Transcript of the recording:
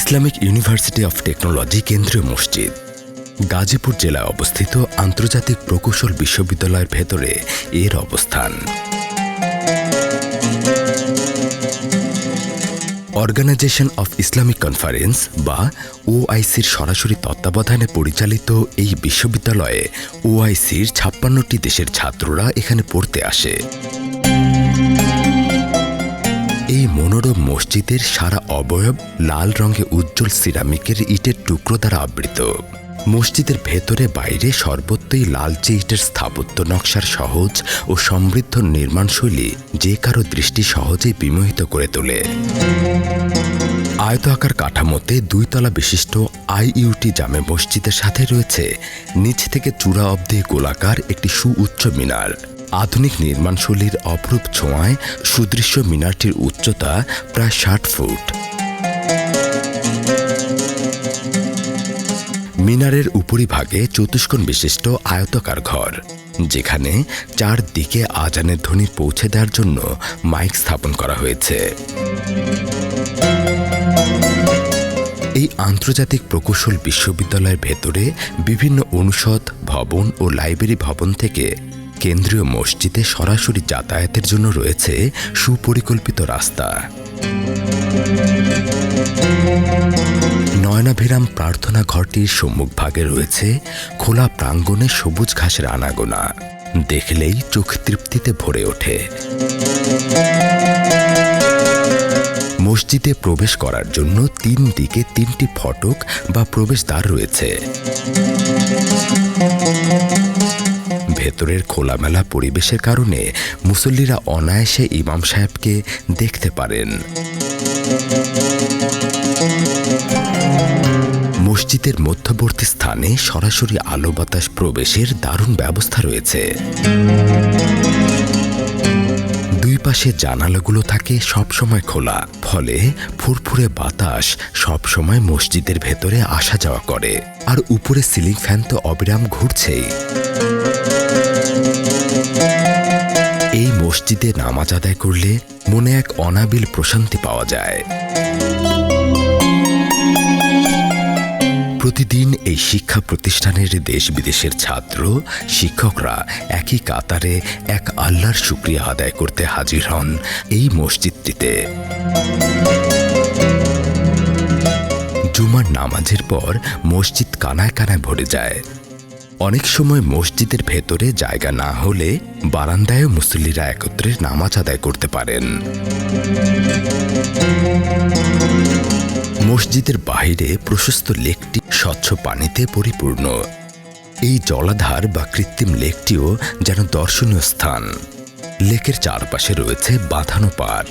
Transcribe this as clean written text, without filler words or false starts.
Islamic university of technology কেন্দ্রীয় মসজিদ গাজীপুর জেলায় অবস্থিত আন্তর্জাতিক প্রকৌশল বিশ্ববিদ্যালয়ের ভেতরে এর অবস্থান। অর্গানাইজেশন অফ ইসলামিক কনফারেন্স বা ওআইসির সরাসরি তত্ত্বাবধানে পরিচালিত এই বিশ্ববিদ্যালয়ে ওআইসির ৫৬টি দেশের ছাত্ররা এখানে পড়তে আসে। এই মনোরম মসজিদের সারা অবয়ব লাল রঙে উজ্জ্বল সিরামিকের ইটের টুকরো দ্বারা আবৃত। মসজিদের ভেতরে বাইরে সর্বত্রই লালচে ইটের স্থাপত্য নকশার সহজ ও সমৃদ্ধ নির্মাণশৈলী যে কারো দৃষ্টি সহজেই বিমোহিত করে তোলে। আয়তাকার কাঠামোতে ২ তলা বিশিষ্ট আইইউটি জামে মসজিদের সাথে রয়েছে নিচ থেকে চূড়া অবধি গোলাকার একটি সুউচ্চ মিনার। আধুনিক নির্মাণশৈলীর অপরূপ ছোঁয়ায় সুদৃশ্য মিনারটির উচ্চতা প্রায় ৬০ ফুট। মিনারের উপরিভাগে চতুষ্কোণ বিশিষ্ট আয়তাকার ঘর, যেখানে চারদিকে আজানের ধ্বনি পৌঁছে দেওয়ার জন্য মাইক স্থাপন করা হয়েছে। এই আন্তর্জাতিক প্রকৌশল বিশ্ববিদ্যালয়ের ভেতরে বিভিন্ন অনুষদ ভবন ও লাইব্রেরি ভবন থেকে কেন্দ্রীয় মসজিদে সরাসরি যাতায়াতের জন্য রয়েছে সুপরিকল্পিত রাস্তা। নয়নাভিরাম প্রার্থনা ঘরটির সম্মুখভাগে রয়েছে খোলা প্রাঙ্গণে সবুজ ঘাসের আনাগোনা, দেখলেই চোখ তৃপ্তিতে ভরে ওঠে। মসজিদে প্রবেশ করার জন্য ৩ দিকে ৩টি ফটক বা প্রবেশদ্বার রয়েছে। ভেতরের খোলামেলা পরিবেশের কারণে মুসল্লিরা অনায়াসে ইমাম সাহেবকে দেখতে পারেন। মসজিদের মধ্যবর্তী স্থানে সরাসরি আলো বাতাস প্রবেশের দারুণ ব্যবস্থা রয়েছে। দুই পাশে জানালাগুলো থাকে সবসময় খোলা, ফলে ফুরফুরে বাতাস সবসময় মসজিদের ভেতরে আসা যাওয়া করে। আর উপরে সিলিং ফ্যান তো অবিরাম ঘুরছেই। এই মসজিদে নামাজ আদায় করলে মনে এক অনাবিল প্রশান্তি পাওয়া যায়। প্রতিদিন এই শিক্ষা প্রতিষ্ঠানের দেশ বিদেশের ছাত্র শিক্ষকরা একই কাতারে এক আল্লাহর শুকরিয়া আদায় করতে হাজির হন এই মসজিদটিতে। জুমার নামাজের পর মসজিদ কানায় কানায় ভরে যায়। অনেক সময় মসজিদের ভেতরে জায়গা না হলে বারান্দায়ও মুসল্লিরা একত্রে নামাজ আদায় করতে পারেন। মসজিদের বাইরে প্রশস্ত লেকটি স্বচ্ছ পানিতে পরিপূর্ণ। এই জলাধার বা কৃত্রিম লেকটিও যেন দর্শনীয় স্থান। লেকের চারপাশে রয়েছে বাঁধানো পাড়।